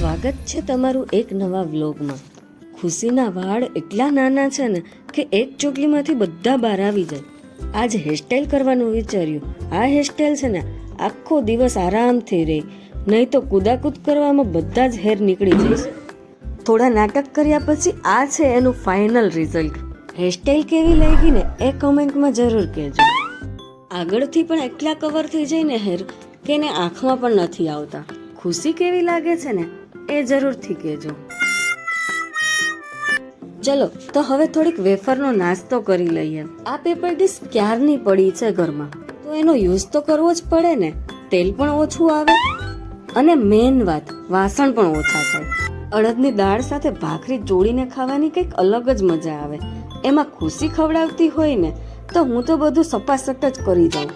સ્વાગત છે તમારું એક નવા વ્લોગમાં. ખુશીના વાળ એટલા નાના છે ને કે એક ચોટલીમાંથી બધા બહાર આવી જાય. આજ હેરસ્ટાઈલ કરવાનું વિચાર્યું. આ હેરસ્ટાઈલ છે ને આખો દિવસ આરામથી રહે, નહીં તો કૂદાકૂદ કરવામાં બધા જ હેર નીકળી જશે. થોડા નાટક કર્યા પછી આ છે એનું ફાઇનલ રિઝલ્ટ. હેરસ્ટાઈલ કેવી લાગી ને એ કમેન્ટમાં જરૂર કહેજો. આગળથી પણ એટલા કવર થઈ જાય ને હેર કે એને આંખમાં પણ નથી આવતા. ખુશી કેવી લાગે છે ને એ જરૂરથી કહેજો. ચલો તો હવે થોડીક વેફરનો નાસ્તો કરી લઈએ. આ પેપર ડીશ ક્યારની પડી છે ઘરમાં, તો એનો યુઝ તો કરવો જ પડે ને. તેલ પણ ઓછું આવે અને મેઇન વાત, વાસણ પણ ઓછા થાય. અડદની દાળ સાથે ભાખરી જોડીને ખાવાની કંઈક અલગ જ મજા આવે. એમાં ખુશી ખવડાવતી હોય ને તો હું તો બધું સપાસટ જ કરી જાઉં.